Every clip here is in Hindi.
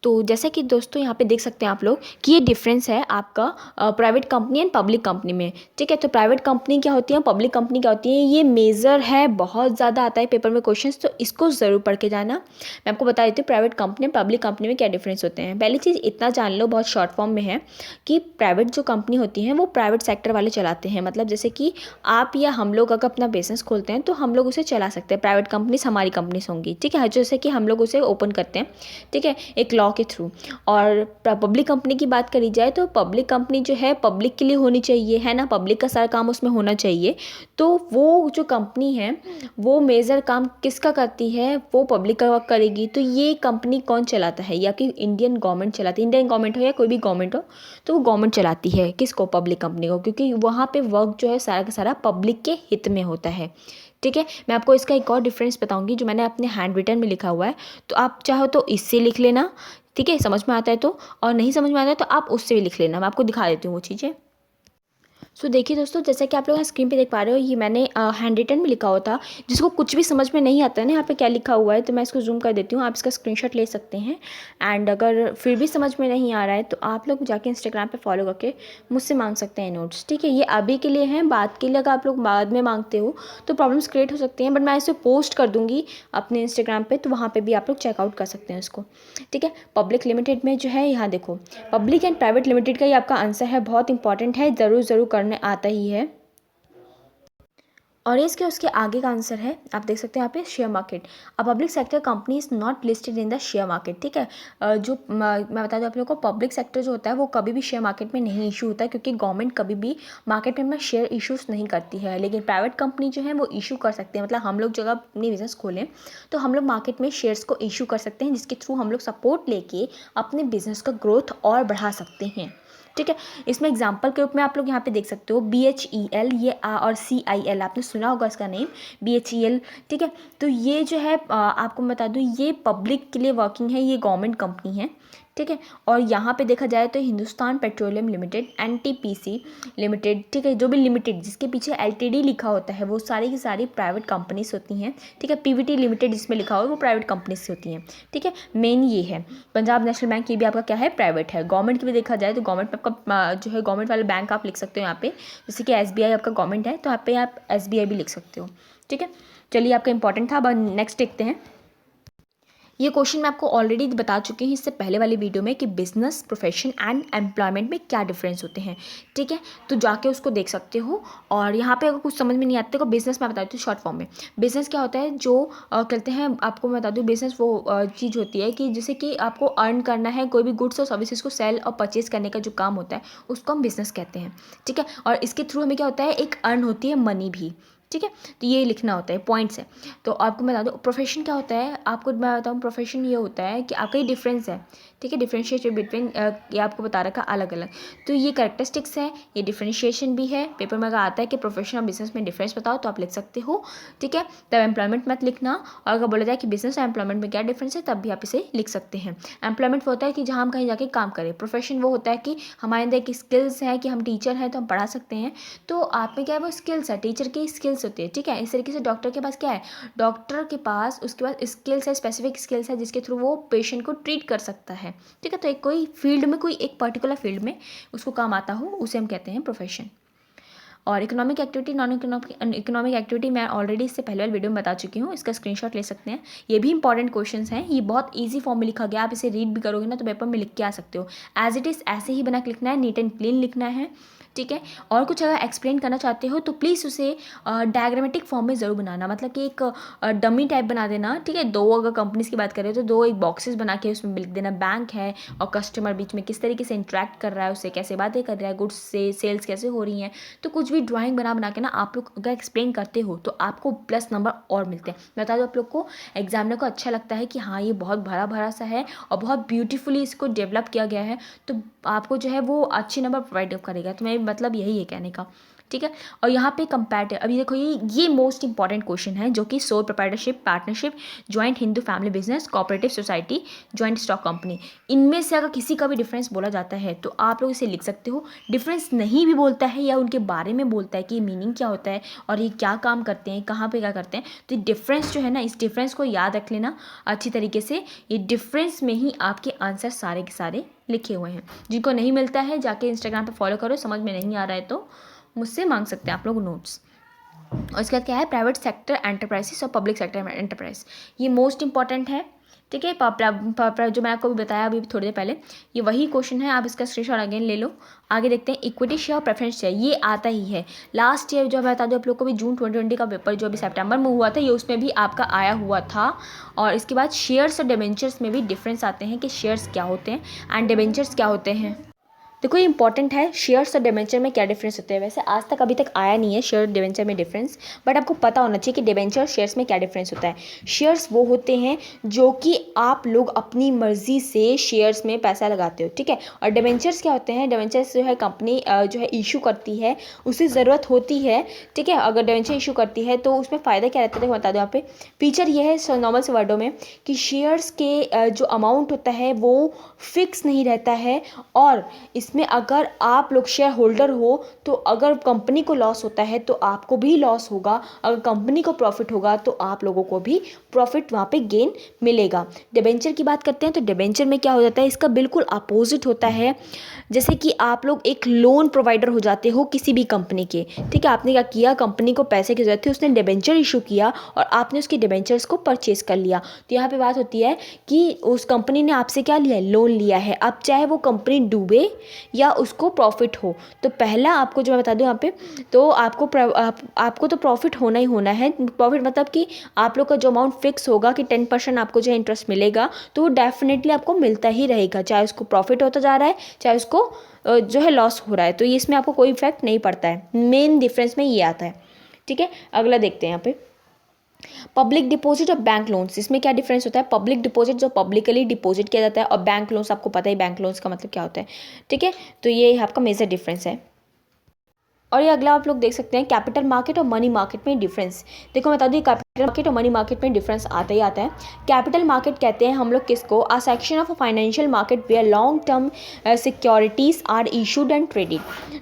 तो जैसा कि दोस्तों यहाँ पे देख सकते हैं आप लोग कि ये डिफरेंस है आपका private company and public company में। ठीक है, तो प्राइवेट कंपनी क्या होती है, पब्लिक कंपनी क्या होती है, ये मेजर है, बहुत ज़्यादा आता है पेपर में क्वेश्चंस, तो इसको ज़रूर पढ़ के जाना। मैं आपको बता देती हूँ प्राइवेट कंपनी पब्लिक कंपनी में क्या डिफरेंस होते हैं। पहली चीज़ इतना जान लो, बहुत शॉर्ट फॉर्म में है, कि प्राइवेट जो कंपनी होती हैं वो प्राइवेट सेक्टर वाले चलाते हैं। मतलब जैसे कि आप या हम लोग अगर अपना बिजनेस खोलते हैं तो हम लोग उसे चला सकते हैं, प्राइवेट कंपनीज हमारी कंपनीज होंगी। ठीक है, जैसे कि हम लोग उसे ओपन करते हैं, ठीक है, एक लॉ के थ्रू। और पब्लिक कंपनी की बात करी जाए तो पब्लिक कंपनी जो है पब्लिक के लिए होनी चाहिए, है ना, पब्लिक का सारा काम उसमें होना चाहिए। तो वो जो कंपनी है वो मेजर काम किसका करती है, वो पब्लिक का करेगी। तो ये कंपनी कौन चलाता है, या कि इंडियन गवर्नमेंट चलाती है, इंडियन गवर्नमेंट हो या कोई भी गवर्नमेंट हो, तो वो गवर्नमेंट चलाती है किसको, पब्लिक कंपनी को, क्योंकि वहाँ पे वर्क जो है सारा का सारा पब्लिक के हित में होता है। ठीक है, मैं आपको इसका एक और डिफरेंस बताऊंगी जो मैंने अपने हैंड रिटन में लिखा हुआ है, तो आप चाहो तो इससे लिख लेना, ठीक है, समझ में आता है तो, और नहीं समझ में आता है तो आप उससे भी लिख लेना। मैं आपको दिखा देती हूँ वो चीज़ें। सो देखिए दोस्तों, जैसा कि आप लोग यहाँ स्क्रीन पे देख पा रहे हो, ये मैंने हैंड रिटन में लिखा हुआ था। जिसको कुछ भी समझ में नहीं आता है ना यहाँ पे क्या लिखा हुआ है, तो मैं इसको जूम कर देती हूँ, आप इसका स्क्रीनशॉट ले सकते हैं। एंड अगर फिर भी समझ में नहीं आ रहा है तो आप लोग जाके इंस्टाग्राम पे फॉलो करके मुझसे मांग सकते हैं नोट्स। ठीक है, ये अभी के लिए हैं, बात के लिए अगर आप लोग बाद में मांगते हो तो प्रॉब्लम्स क्रिएट हो सकती हैं, बट मैं इसे पोस्ट कर दूँगी अपने इंस्टाग्राम पर, तो वहाँ पर भी आप लोग चेकआउट कर सकते हैं उसको। ठीक है, पब्लिक लिमिटेड में जो है, यहाँ देखो पब्लिक एंड प्राइवेट लिमिटेड का ये आपका आंसर है, बहुत इंपॉर्टेंट है, ज़रूर करने आता ही है। और इसके उसके आगे का आंसर है, आप देख सकते हैं यहाँ पे, share market. A public sector company is not listed in the share market. ठीक है, मैं बता दूँ आप लोगों को, पब्लिक सेक्टर जो होता है वो कभी भी शेयर मार्केट में नहीं इशू होता है, क्योंकि गवर्नमेंट कभी भी मार्केट में शेयर इशूज़ नहीं करती है। लेकिन प्राइवेट कंपनी जो है वो इशू कर सकते हैं, मतलब हम लोग जगह अपनी बिजनेस खोलें तो हम लोग मार्केट में शेयर्स को इशू कर सकते हैं, जिसके थ्रू हम लोग सपोर्ट लेके अपने बिजनेस का ग्रोथ और बढ़ा सकते हैं। ठीक है, इसमें एग्जाम्पल के रूप में आप लोग यहाँ पे देख सकते हो BHEL, ये और CIL, आपने सुना होगा इसका नेम, BHEL। ठीक है, तो ये जो है आपको मैं बता दूँ, ये पब्लिक के लिए वर्किंग है, ये गवर्नमेंट कंपनी है। ठीक है, और यहाँ पे देखा जाए तो Hindustan petroleum limited, NTPC limited, ठीक है, जो भी लिमिटेड जिसके पीछे LTD लिखा होता है वो सारी की सारी प्राइवेट कंपनीज होती हैं। ठीक है, PVT लिमिटेड जिसमें लिखा हो वो प्राइवेट कंपनीज से होती हैं। ठीक है, मेन ये है। पंजाब नेशनल बैंक, ये भी आपका क्या है, प्राइवेट है। गवर्नमेंट की भी देखा जाए तो गवर्नमेंट में आपका जो है गवर्नमेंट वाले बैंक आप लिख सकते हो यहाँ पे, जैसे कि SBI आपका गवर्नमेंट है, तो यहाँ पे आप SBI भी लिख सकते हो। ठीक है, चलिए आपका इंपॉर्टेंट था। अब नेक्स्ट देखते हैं। ये क्वेश्चन मैं आपको ऑलरेडी बता चुकी हूँ इससे पहले वाली वीडियो में, कि बिजनेस, प्रोफेशन एंड एम्प्लॉयमेंट में क्या डिफरेंस होते हैं। ठीक है, तो जाके उसको देख सकते हो। और यहाँ पे अगर कुछ समझ में नहीं आता तो बिजनेस मैं बता देती हूँ शॉर्ट फॉर्म में। बिजनेस क्या होता है, जो करते हैं, आपको मैं बता दूँ, बिजनेस वो चीज़ होती है कि जैसे कि आपको अर्न करना है, कोई भी गुड्स और सर्विसेज को सेल और परचेज करने का जो काम होता है उसको हम बिजनेस कहते हैं। ठीक है, और इसके थ्रू हमें क्या होता है, एक अर्न होती है मनी भी। ठीक है, तो ये लिखना होता है, पॉइंट्स है। तो आपको मैं बता दूँ प्रोफेशन क्या होता है, आपको मैं बताऊँ प्रोफेशन ये होता है कि आपका ये डिफरेंस है। ठीक है, डिफरेंशिएशन बिटवीन, ये आपको बता रखा अलग अलग, तो ये कैरेक्टरिस्टिक्स है, ये डिफरेंशिएशन भी है। पेपर में अगर आता है कि प्रोफेशन और बिजनेस में डिफरेंस बताओ तो आप लिख सकते हो। ठीक है, तब एम्प्लॉयमेंट मत लिखना, और अगर बोला जाए कि बिजनेस और एम्प्लॉयमेंट में क्या डिफरेंस है तब भी आप इसे लिख सकते हैं। एम्प्लॉयमेंट वो होता है कि जहाँ हम कहीं जाके काम करें। प्रोफेशन वो होता है कि हमारे अंदर एक स्किल्स है, कि हम टीचर हैं तो हम पढ़ा सकते हैं, तो आप में क्या है, वो स्किल्स है, टीचर की स्किल्स होती है। ठीक है, इस तरीके से डॉक्टर के पास क्या है, डॉक्टर के पास उसके पास स्किल्स है, स्पेसिफिक स्किल्स है, जिसके थ्रू वो पेशेंट को ट्रीट कर सकता है। ठीक है, तो एक कोई फील्ड में, कोई एक पर्टिकुलर फील्ड में उसको काम आता हो, उसे हम कहते हैं प्रोफेशन। और economic activity, non economic activity मैं ऑलरेडी इससे पहले वाली वीडियो में बता चुकी हूँ, इसका स्क्रीनशॉट ले सकते हैं। ये भी इंपॉर्टेंट क्वेश्चंस हैं, ये बहुत इजी फॉर्म में लिखा गया, आप इसे रीड भी करोगे ना तो पेपर में लिख के आ सकते हो। एज इट इज़ ऐसे ही बना के लिखना है, नीट एंड क्लीन लिखना है। ठीक है, और कुछ अगर एक्सप्लेन करना चाहते हो तो प्लीज़ उसे डायग्रामेटिक फॉर्म में ज़रूर बनाना, मतलब कि एक डमी टाइप बना देना। ठीक है, दो अगर कंपनीज की बात करें तो दो एक बॉक्सेस बना के उसमें लिख देना, बैंक है और कस्टमर बीच में किस तरीके से इंटरेक्ट कर रहा है, उससे कैसे बातें कर रहा है, गुड्स से सेल्स कैसे हो रही हैं। तो कुछ भी ड्राइंग बना के ना आप लोग अगर एक्सप्लेन करते हो तो आपको प्लस नंबर और मिलते हैं। मैं बता दूँ आप लोग को, एग्जामिनर को अच्छा लगता है कि हाँ ये बहुत भरा भरा सा है और बहुत ब्यूटीफुली इसको डेवलप किया गया है, तो आपको जो है वो अच्छे नंबर प्रोवाइड करेगा। तो मेरा मतलब यही है कहने का। ठीक है। और यहाँ पे कंपैरेटिव, अभी देखो ये मोस्ट इंपॉर्टेंट क्वेश्चन है, जो कि sole proprietorship, partnership, joint Hindu family business, cooperative society, joint stock company, इनमें से अगर किसी का भी डिफरेंस बोला जाता है तो आप लोग इसे लिख सकते हो। डिफरेंस नहीं भी बोलता है या उनके बारे में बोलता है कि मीनिंग क्या होता है और ये क्या काम करते हैं, कहाँ पे क्या करते हैं, तो ये डिफरेंस जो है ना, इस डिफरेंस को याद रख लेना अच्छी तरीके से। ये डिफरेंस में ही आपके आंसर सारे के सारे लिखे हुए हैं। जिनको नहीं मिलता है जाके इंस्टाग्राम पे फॉलो करो, समझ में नहीं आ रहा है तो मुझसे मांग सकते हैं आप लोग नोट्स। और इसके बाद क्या है, प्राइवेट सेक्टर एंटरप्राइजेस और पब्लिक सेक्टर एंटरप्राइज, ये मोस्ट इंपॉर्टेंट है। ठीक है, जो मैं आपको भी बताया अभी थोड़ी देर पहले, ये वही क्वेश्चन है, आप इसका स्क्रीनशॉट अगेन ले लो। आगे देखते हैं, इक्विटी शेयर और प्रेफरेंस शेयर, ये आता ही है। लास्ट ईयर जो मैं बता दूँ आप लोग को भी, जून 2020 का पेपर जो अभी सितंबर में हुआ था, ये उसमें भी आपका आया हुआ था। और इसके बाद शेयर्स और डिबेंचर्स में भी डिफरेंस आते हैं कि शेयर्स क्या होते हैं एंड डिबेंचर्स क्या होते हैं। देखो ये इंपॉर्टेंट है, शेयर्स और डिबेंचर में क्या डिफरेंस होते हैं। वैसे आज तक अभी तक आया नहीं है शेयर डिबेंचर में डिफरेंस, बट आपको पता होना चाहिए कि डिबेंचर और शेयर्स में क्या डिफरेंस होता है। शेयर्स वो होते हैं जो कि आप लोग अपनी मर्जी से शेयर्स में पैसा लगाते हो, ठीक है। और डिबेंचर्स क्या होते हैं, डिबेंचर्स जो है कंपनी जो है इशू करती है, उसे ज़रूरत होती है, ठीक है। अगर डिबेंचर इशू करती है तो उसमें फ़ायदा क्या रहता है, बता दो यहाँ पे। फीचर ये है नॉर्मल से वर्डों में कि शेयर्स के जो अमाउंट होता है वो फिक्स नहीं रहता है, और इसमें अगर आप लोग शेयर होल्डर हो तो अगर कंपनी को लॉस होता है तो आपको भी लॉस होगा, अगर कंपनी को प्रॉफिट होगा तो आप लोगों को भी प्रॉफिट वहाँ पे गेन मिलेगा। डिबेंचर की बात करते हैं तो डिबेंचर में क्या हो जाता है, इसका बिल्कुल अपोजिट होता है। जैसे कि आप लोग एक लोन प्रोवाइडर हो जाते हो किसी भी कंपनी के, ठीक है। आपने क्या किया, कंपनी को पैसे की जरूरत थी, उसने डिबेंचर इशू किया और आपने उसके डिबेंचर्स को परचेज कर लिया। तो यहाँ पे बात होती है कि उस कंपनी ने आपसे क्या लिया है, लोन लिया है। अब चाहे वो कंपनी डूबे या उसको प्रॉफिट हो, तो पहला आपको जो मैं बता दूं यहाँ पे, तो आपको तो प्रॉफिट होना ही होना है। प्रॉफिट मतलब कि आप लोग का जो अमाउंट फिक्स होगा कि 10% आपको जो इंटरेस्ट मिलेगा, तो वो डेफिनेटली आपको मिलता ही रहेगा, चाहे उसको प्रॉफिट होता जा रहा है चाहे उसको जो है लॉस हो रहा है। तो ये इसमें आपको कोई इफेक्ट नहीं पड़ता है। मेन डिफरेंस में ये आता है, ठीक है। अगला देखते हैं यहाँ पे, पब्लिक डिपॉजिट और बैंक लोन्स, इसमें क्या डिफरेंस होता है। पब्लिक डिपॉजिट जो पब्लिकली डिपॉजिट किया जाता है, और बैंक लोन्स आपको पता है बैंक लोन्स का मतलब क्या होता है, ठीक है। तो ये आपका मेजर डिफरेंस है। और ये अगला आप लोग देख सकते हैं, कैपिटल मार्केट और मनी मार्केट में डिफरेंस। देखो मैं बता दूँ, कैपिटल मार्केट और मनी मार्केट में डिफरेंस आता ही आता है। कैपिटल मार्केट कहते हैं हम लोग किसको, a section of a financial market where long term securities are issued and traded,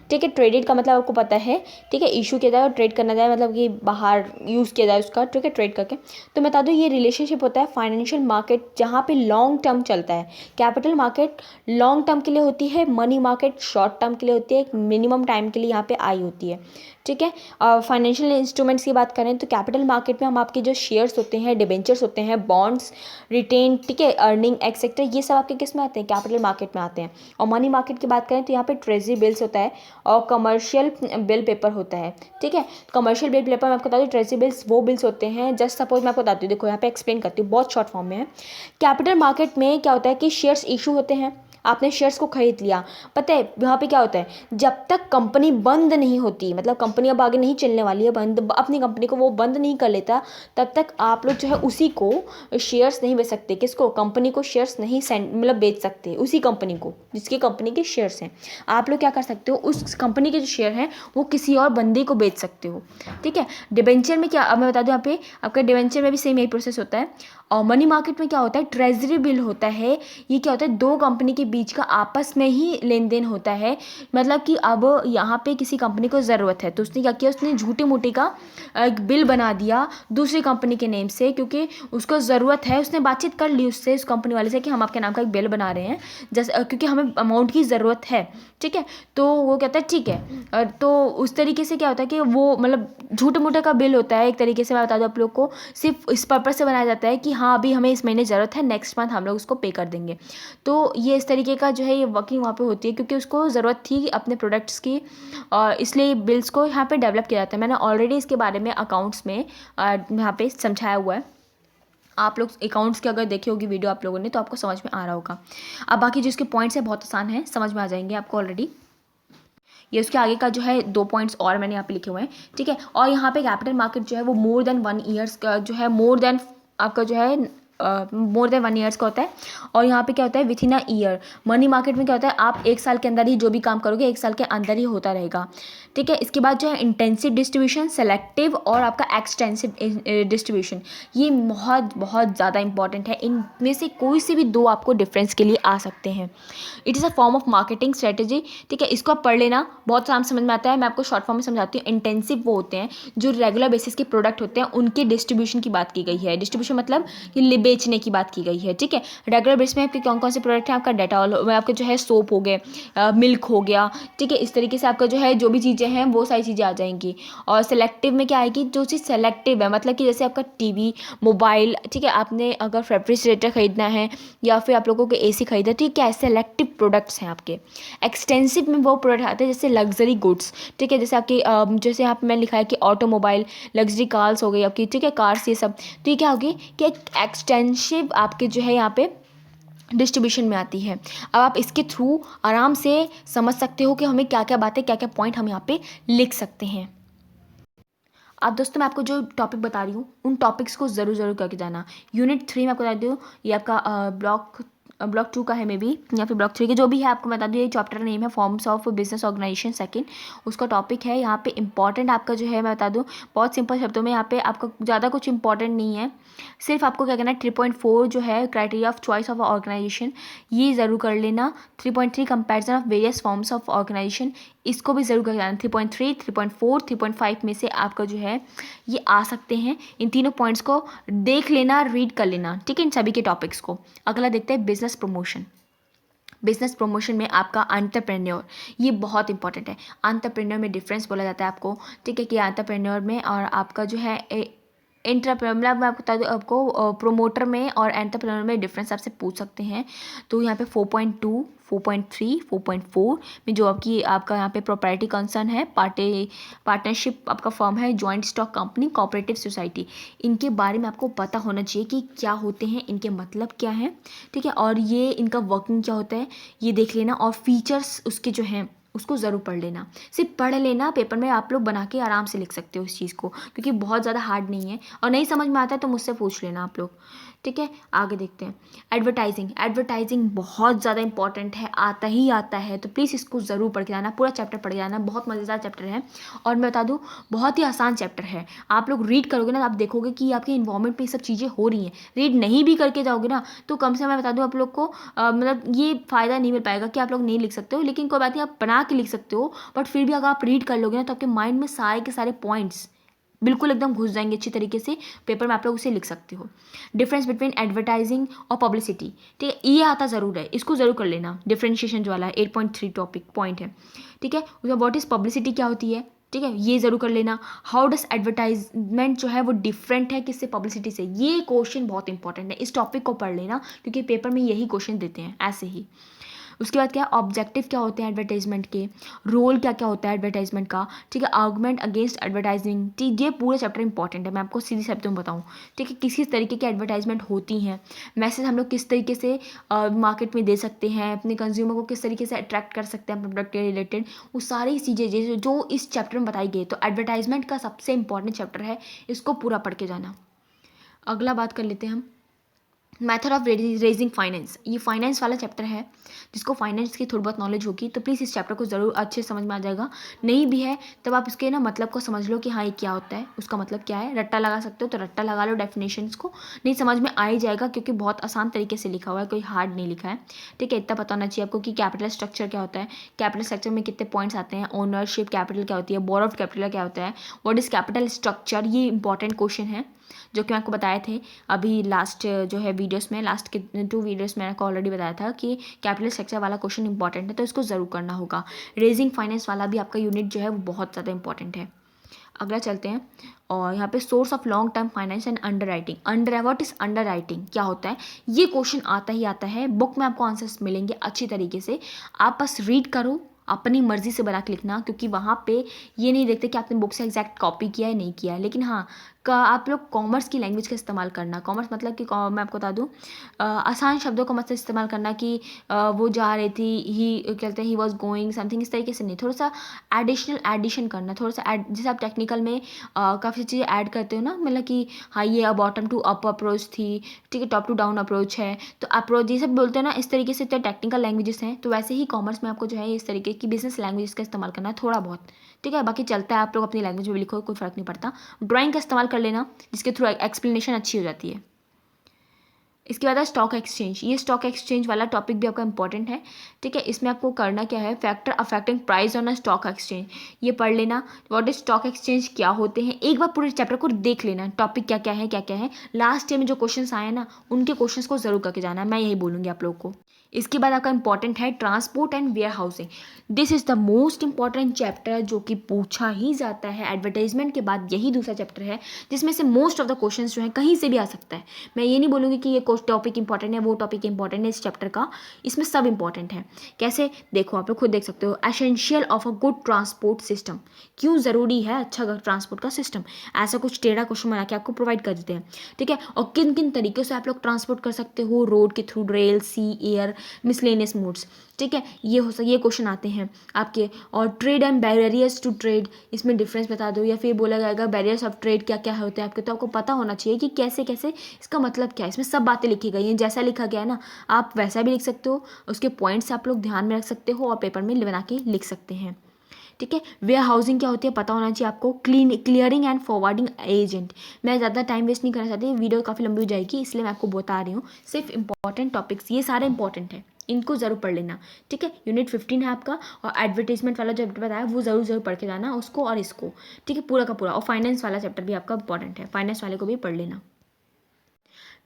ठीक है। ट्रेडेड का मतलब आपको पता है, ठीक है। इशू किया जाए और ट्रेड करना जाए, मतलब कि बाहर यूज़ किया जाए उसका, ठीक है, ट्रेड करके। तो मैं बता दूँ ये रिलेशनशिप होता है फाइनेंशियल मार्केट जहाँ पे लॉन्ग टर्म चलता है। कैपिटल मार्केट लॉन्ग टर्म के लिए होती है, मनी मार्केट शॉर्ट टर्म के लिए होती है, एक मिनिमम टाइम के लिए यहाँ पे आई होती है, ठीक है। फाइनेंशियल इंस्ट्रूमेंट्स की बात करें तो कैपिटल मार्केट में हम आपके जो शेयर्स होते हैं, डिबेंचर्स होते हैं, बॉन्ड्स, रिटेन, ठीक है, अर्निंग एक्सेट्रा, ये सब आपके किस में आते हैं, कैपिटल मार्केट में आते हैं। और मनी मार्केट की बात करें तो यहाँ पे ट्रेजरी बिल्स होता है और कमर्शियल बिल पेपर होता है, ठीक है। कमर्शियल बिल पेपर मैं आपको बता दूँ, ट्रेजरी बिल्स वो बिल्स होते हैं, जस्ट सपोज मैं आपको बताती हूँ, देखो यहाँ पे एक्सप्लेन करती हूँ, बहुत शॉर्ट फॉर्म में है। कैपिटल मार्केट में क्या होता है कि शेयर्स इशू होते हैं, आपने शेयर्स को खरीद लिया। पता है यहाँ पे क्या होता है, जब तक कंपनी बंद नहीं होती, मतलब कंपनी अब आगे नहीं चलने वाली है, बंद अपनी कंपनी को वो बंद नहीं कर लेता, तब तक आप लोग जो है उसी को शेयर्स नहीं बेच सकते। किसको, कंपनी को शेयर्स नहीं मतलब बेच सकते, उसी कंपनी को जिसकी कंपनी के शेयर्स हैं। आप लोग क्या कर सकते हो, उस कंपनी के जो शेयर हैं वो किसी और बंदे को बेच सकते हो, ठीक है। डिबेंचर में क्या, अब मैं बता दूँ यहाँ पे आपका डिबेंचर में भी सेम यही प्रोसेस होता है। और मनी मार्केट में क्या होता है, ट्रेजरी बिल होता है। ये क्या होता है, दो कंपनी के बीच का आपस में ही लेन देन होता है। मतलब कि अब यहाँ पे किसी कंपनी को ज़रूरत है तो उसने क्या किया, उसने झूठी मूठी का एक बिल बना दिया दूसरी कंपनी के नेम से, क्योंकि उसको ज़रूरत है। उसने बातचीत कर ली उससे, उस कंपनी वाले से, कि हम आपके नाम का एक बिल बना रहे हैं, जैसे क्योंकि हमें अमाउंट की ज़रूरत है, ठीक है। तो वो कहता है ठीक है। तो उस तरीके से क्या होता है कि वो मतलब झूठे मूठे का बिल होता है एक तरीके से। मैं बता दूँ आप लोग को, सिर्फ इस पर्पज़ से बनाया जाता है कि हाँ अभी हमें इस महीने ज़रूरत है, नेक्स्ट मंथ हम लोग उसको पे कर देंगे। तो ये इस तरीके का जो है ये वर्किंग वहाँ पे होती है, क्योंकि उसको ज़रूरत थी अपने प्रोडक्ट्स की, और इसलिए बिल्स को यहाँ पे डेवलप किया जाता है। मैंने ऑलरेडी इसके बारे में अकाउंट्स में यहाँ पे समझाया हुआ है। आप लोग अकाउंट्स की अगर देखी होगी वीडियो आप लोगों ने तो आपको समझ में आ रहा होगा। अब बाकी जो इसके पॉइंट्स हैं बहुत आसान है, समझ में आ जाएंगे आपको ऑलरेडी। ये उसके आगे का जो है 2 पॉइंट्स और मैंने यहाँ पे लिखे हुए हैं, ठीक है। और यहाँ पे कैपिटल मार्केट जो है वो मोर देन 1 ईयर्स का जो है, मोर देन आपका जो है मोर देन 1 ईयर्स का होता है। और यहाँ पे क्या होता है, with in a year. Money market में क्या होता है, आप 1 साल के अंदर ही जो भी काम करोगे 1 साल के अंदर ही होता रहेगा, ठीक है। इसके बाद जो है इंटेंसिव डिस्ट्रीब्यूशन, सेलेक्टिव और आपका एक्सटेंसिव डिस्ट्रीब्यूशन, ये बहुत बहुत ज़्यादा इंपॉर्टेंट है। इनमें से कोई से भी 2 आपको डिफरेंस के लिए आ सकते हैं। It is a form of marketing strategy, ठीक है। इसको आप पढ़ लेना, बहुत आराम समझ में आता है। मैं आपको शॉर्ट फॉर्म में समझाती हूँ। इंटेंसिव वो होते हैं जो रेगुलर बेसिस के प्रोडक्ट होते हैं, उनके डिस्ट्रीब्यूशन की बात की गई है। डिस्ट्रीब्यूशन मतलब कि बेचने की बात की गई है, ठीक है। रेगुलर बेस में आपके कौन कौन से प्रोडक्ट हैं, आपका डेटॉल, आपके जो है सोप हो गए, मिल्क हो गया, ठीक है। इस तरीके से आपका जो है जो भी चीज़ें हैं वो सारी चीज़ें आ जाएंगी। और सेलेक्टिव में क्या आएगी, जो चीज़ सेलेक्टिव है, मतलब कि जैसे आपका टीवी, मोबाइल, ठीक है। आपने अगर रेफ्रिजरेटर खरीदना है या फिर आप लोगों को एसी खरीदना है, ठीक है, सेलेक्टिव प्रोडक्ट्स हैं आपके। एक्सटेंसिव में वो प्रोडक्ट आते हैं जैसे लग्जरी गुड्स, ठीक है, जैसे आपकी जैसे यहाँ पे मैं लिखा है कि ऑटोमोबाइल, लग्जरी कार्स हो गई आपकी, ठीक है, कार्स ये सब। तो ये क्या होगी कि एक्सटेंसिव आपके जो है यहाँ पे डिस्ट्रीब्यूशन में आती है। अब आप इसके थ्रू आराम से समझ सकते हो कि हमें क्या क्या बातें, क्या क्या पॉइंट हम यहाँ पे लिख सकते हैं। अब दोस्तों मैं आपको जो टॉपिक बता रही हूँ उन टॉपिक्स को ज़रूर करके जाना। यूनिट 3 में आपको बता दूँ, ये आपका ब्लॉक 2 का है मे बी, या फिर ब्लॉक 3 के, जो भी है आपको बता दूँ। ये चैप्टर नेम है forms of business organization second, उसका टॉपिक है। यहाँ पे इंपॉर्टेंट आपका जो है मैं बता दूँ बहुत सिंपल शब्दों में, यहाँ पे आपका ज़्यादा कुछ इंपॉर्टेंट नहीं है। सिर्फ आपको क्या करना है, 3.4 जो है criteria of choice of organization, ये ज़रूर कर लेना। 3.3 comparison of various forms of organization, इसको भी ज़रूर कर लेना। 3.3, 3.4, 3.5 में से आपका जो है ये आ सकते हैं। इन तीनों पॉइंट्स को देख लेना, रीड कर लेना, ठीक है, इन सभी के टॉपिक्स को। अगला देखते हैं बिजनेस प्रमोशन। बिजनेस प्रमोशन में आपका एंटरप्रेन्योर, ये बहुत इंपॉर्टेंट है। एंटरप्रेन्योर में डिफरेंस बोला जाता है आपको, ठीक है, कि एंटरप्रेन्योर में और आपका जो है एंटरप्रेन्योर, मतलब मैं आपको बता दूँ आपको प्रोमोटर में और एंटरप्रेन्योर में डिफरेंस आपसे पूछ सकते हैं। तो यहाँ पे 4.2, 4.3, 4.4 में जो आपका यहाँ पे प्रॉपर्टी कंसर्न है, पार्टनरशिप आपका फर्म है, joint stock company, cooperative society, इनके बारे में आपको पता होना चाहिए कि क्या होते हैं, इनके मतलब क्या हैं, ठीक है, और ये इनका वर्किंग क्या होता है, ये देख लेना। और फीचर्स उसके जो हैं उसको ज़रूर पढ़ लेना। सिर्फ पढ़ लेना, पेपर में आप लोग बना के आराम से लिख सकते हो इस चीज़ को, क्योंकि बहुत ज़्यादा हार्ड नहीं है। और नहीं समझ में आता है तो मुझसे पूछ लेना आप लोग, ठीक है। आगे देखते हैं एडवर्टाइजिंग। एडवर्टाइजिंग बहुत ज़्यादा इंपॉर्टेंट है, आता ही आता है, तो प्लीज़ इसको ज़रूर पढ़ के जाना, पूरा चैप्टर पढ़ के जाना। बहुत मज़ेदार चैप्टर है और मैं बता दूँ बहुत ही आसान चैप्टर है। आप लोग रीड करोगे ना, आप देखोगे कि आपके इन्वायरमेंट में ये सब चीज़ें हो रही हैं। रीड नहीं भी करके जाओगे ना तो कम से कम मैं बता दूँ आप लोग को मतलब ये फ़ायदा नहीं मिल पाएगा कि आप लोग नहीं लिख सकते हो, लेकिन कोई बात नहीं, आप बना के लिख सकते हो। बट फिर भी अगर आप रीड कर लोगे ना तो आपके माइंड में सारे के सारे पॉइंट्स बिल्कुल एकदम घुस जाएंगे अच्छी तरीके से। पेपर में आप लोग उसे लिख सकते हो। डिफरेंस बिटवीन एडवर्टाइजिंग और पब्लिसिटी, ठीक है, ये आता ज़रूर है, इसको ज़रूर कर लेना। डिफरेंशिएशन जो वाला है 8.3 टॉपिक पॉइंट है, ठीक है। उसमें व्हाट इज़ पब्लिसिटी क्या होती है, ठीक है, ये ज़रूर कर लेना। हाउ डज एडवर्टाइजमेंट जो है वो डिफरेंट है किससे, पब्लिसिटी से, ये क्वेश्चन बहुत इंपॉर्टेंट है। इस टॉपिक को पढ़ लेना क्योंकि पेपर में यही क्वेश्चन देते हैं ऐसे ही। उसके बाद क्या है, ऑब्जेक्टिव क्या होते हैं एडवर्टाइजमेंट के, रोल क्या क्या होता है एडवर्टाइजमेंट का, ठीक है, आर्गुमेंट अगेंस्ट एडवर्टाइजिंग, ठीक, ये पूरा चैप्टर इंपॉर्टेंट है। मैं आपको सीधी शब्दों में बताऊँ, ठीक है, किस किस तरीके की एडवर्टाइजमेंट होती हैं, मैसेज हम लोग किस तरीके से मार्केट में दे सकते हैं, अपने कंज्यूमर को किस तरीके से अट्रैक्ट कर सकते हैं अपने प्रोडक्ट के रिलेटेड, वो सारी चीज़ें जो इस चैप्टर में बताई गई। तो एडवर्टाइजमेंट का सबसे इंपॉर्टेंट चैप्टर है, इसको पूरा पढ़ के जाना। अगला बात कर लेते हैं हम मैथड ऑफ रेजिंग फाइनेंस। ये फाइनेंस वाला चैप्टर है, जिसको फाइनेंस की थोड़ी बहुत नॉलेज होगी तो प्लीज़ इस चैप्टर को ज़रूर अच्छे से समझ में आ जाएगा। नहीं भी है तब आप इसके ना मतलब को समझ लो कि हाँ ये क्या होता है, उसका मतलब क्या है। रट्टा लगा सकते हो तो रट्टा लगा लो डेफिनेशंस को, नहीं समझ में आ ही जाएगा क्योंकि बहुत आसान तरीके से लिखा हुआ है, कोई हार्ड नहीं लिखा है, ठीक है। इतना पता होना चाहिए आपको कि कैपिटल स्ट्रक्चर क्या होता है, कैपिटल स्ट्रक्चर में कितने पॉइंट्स आते हैं, ओनरशिप कैपिटल क्या होती है, बोरोड कैपिटल क्या होता है, व्हाट इज़ कैपिटल स्ट्रक्चर, ये इंपॉर्टेंट क्वेश्चन है जो कि मैं आपको बताए थे अभी लास्ट जो है वीडियोस में, लास्ट के 2 वीडियोस में आपको ऑलरेडी बताया था कि कैपिटल स्ट्रक्चर वाला क्वेश्चन इंपॉर्टेंट है, तो इसको ज़रूर करना होगा। रेजिंग फाइनेंस वाला भी आपका यूनिट जो है वो बहुत ज़्यादा इंपॉर्टेंट है। अगला चलते हैं और यहाँ पे source of long term finance and under writing. What is under writing क्या होता है, ये क्वेश्चन आता ही आता है। बुक में आपको आंसर्स मिलेंगे अच्छी तरीके से, आप बस रीड करो, अपनी मर्जी से बना के लिखना, क्योंकि वहाँ पे ये नहीं देखते कि आपने बुक से एग्जैक्ट कॉपी किया है नहीं किया है, लेकिन हाँ का आप लोग कॉमर्स की लैंग्वेज का इस्तेमाल करना। कॉमर्स मतलब कि मैं आपको बता दूँ, आसान शब्दों का मतलब इस्तेमाल करना कि वो जा रही थी, ही कहते हैं ही वॉज गोइंग समथिंग, इस तरीके से नहीं, थोड़ा सा एडिशन करना, थोड़ा सा जैसे आप टेक्निकल में काफ़ी चीज़ें ऐड करते हो ना, मतलब कि हाँ ये बॉटम टू अप अप्रोच थी, ठीक है, टॉप टू डाउन अप्रोच है, तो अप्रोच ये सब बोलते हैं ना, इस तरीके से तो टेक्निकल लैंग्वेजेस हैं। तो वैसे ही कॉमर्स में आपको जो है इस तरीके की बिजनेस लैंग्वेज का इस्तेमाल करना है थोड़ा बहुत, ठीक है। बाकी चलता है, आप लोग अपनी लैंग्वेज में लिखो, कोई फ़र्क नहीं पड़ता। ड्राइंग का इस्तेमाल कर लेना, जिसके थ्रू एक्सप्लेनेशन अच्छी हो जाती है। इसके बाद है स्टॉक एक्सचेंज। ये स्टॉक एक्सचेंज वाला टॉपिक भी आपका इंपॉर्टेंट है, ठीक है। इसमें आपको करना क्या है, factor affecting price on a stock exchange, ये पढ़ लेना। व्हाट इज स्टॉक एक्सचेंज, क्या होते हैं, एक बार पूरे चैप्टर को देख लेना, टॉपिक क्या क्या है। लास्ट ईयर में जो क्वेश्चंस आए ना, उनके क्वेश्चंस को जरूर करके जाना है, मैं यही बोलूँगी आप लोगों को। इसके बाद आपका इंपॉर्टेंट है transport and warehousing. This is the most important chapter, जो कि पूछा ही जाता है एडवर्टाइजमेंट के बाद, यही दूसरा चैप्टर है जिसमें से मोस्ट ऑफ द क्वेश्चंस जो है कहीं से भी आ सकता है। मैं ये नहीं बोलूँगी कि ये टॉपिक इंपॉर्टेंट है, वो टॉपिक इंपॉर्टेंट है इस चैप्टर का, इसमें सब इंपॉर्टेंट है। कैसे, देखो आप लोग खुद देख सकते हो। Essential of a good transport system, क्यों ज़रूरी है अच्छा ट्रांसपोर्ट का सिस्टम, ऐसा कुछ टेढ़ा क्वेश्चन बना के आपको प्रोवाइड कर देते हैं, ठीक है। और किन किन तरीक़ों से आप लोग ट्रांसपोर्ट कर सकते हो, रोड के through, rail, sea, air, miscellaneous modes, ठीक है। ये क्वेश्चन आते हैं आपके। और trade and barriers to trade, इसमें डिफरेंस बता दो, या फिर बोला जाएगा बैरियर्स ऑफ ट्रेड क्या क्या होते हैं आपके, तो आपको पता होना चाहिए कि कैसे कैसे इसका मतलब क्या है। इसमें सब बातें लिखी गई हैं, जैसा लिखा गया है ना आप वैसा भी लिख सकते हो, उसके पॉइंट्स आप लोग ध्यान में रख सकते हो और पेपर में बना के लिख सकते हैं, ठीक है। वेयर हाउसिंग क्या होती है पता होना चाहिए आपको। क्लियरिंग एंड फॉरवर्डिंग एजेंट, मैं ज़्यादा टाइम वेस्ट नहीं करना चाहती, वीडियो काफ़ी लंबी हो जाएगी, इसलिए मैं आपको बता रही हूँ सिर्फ इंपॉर्टेंट टॉपिक्स, ये सारे इंपॉर्टेंट है, इनको ज़रूर पढ़ लेना, ठीक है। यूनिट 15 है आपका, और एडवर्टीजमेंट वाला जो बताया वो ज़रूर पढ़ के जाना उसको और इसको, ठीक है, पूरा का पूरा। और फाइनेंस वाला चैप्टर भी आपका इंपॉर्टेंट है, फाइनेंस वाले को भी पढ़ लेना।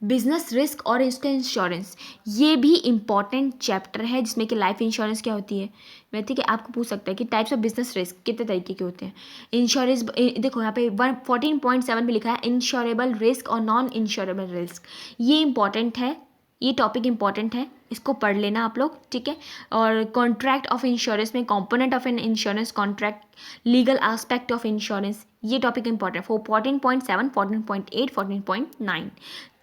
बिजनेस रिस्क और इसका इंश्योरेंस, ये भी इंपॉर्टेंट चैप्टर है, जिसमें कि लाइफ इंश्योरेंस क्या होती है, मैं ठीक है आपको पूछ सकता है कि टाइप्स ऑफ बिजनेस रिस्क कितने तरीके के होते हैं। इंश्योरेंस देखो यहाँ पे 14.7 पे लिखा है इंश्योरेबल रिस्क और नॉन इंश्योरेबल रिस्क, ये इंपॉर्टेंट है, ये टॉपिक इंपॉर्टेंट है, इसको पढ़ लेना आप लोग, ठीक है। और कॉन्ट्रैक्ट ऑफ इंश्योरेंस में component of an insurance contract, legal aspect of insurance, ये टॉपिक इंपॉर्टेंट है। 14.7, 14.8, 14.9,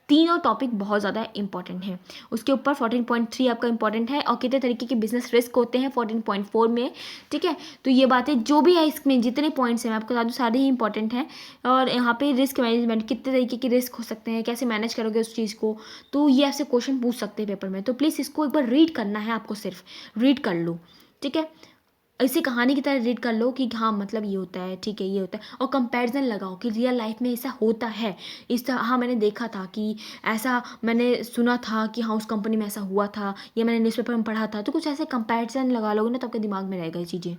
तीनों टॉपिक बहुत ज़्यादा इंपॉर्टेंट है। उसके ऊपर 14.3 आपका इंपॉर्टेंट है, और कितने तरीके के बिजनेस रिस्क होते हैं 14.4 में, ठीक है। तो ये बातें जो भी है इसमें जितने पॉइंट्स हैं मैं आपको बता दूँ सारे ही इंपॉर्टेंट हैं। और यहाँ पे रिस्क मैनेजमेंट, कितने तरीके के रिस्क हो सकते हैं, कैसे मैनेज करोगे उस चीज़ को, तो ये आपसे क्वेश्चन पूछ सकते हैं पेपर में। तो प्लीज़ इसको एक बार रीड करना है आपको, सिर्फ रीड कर लो, ठीक है। इसे कहानी की तरह रीड कर लो कि हाँ मतलब ये होता है, ठीक है ये होता है, और कंपैरिजन लगाओ कि रियल लाइफ में ऐसा होता है, इस तरह हाँ मैंने देखा था कि ऐसा, मैंने सुना था कि हाँ उस कंपनी में ऐसा हुआ था, या मैंने न्यूज़पेपर में पढ़ा था, तो कुछ ऐसे कंपैरिजन लगा लोगे ना तो आपके दिमाग में रहेगा ये चीज़ें।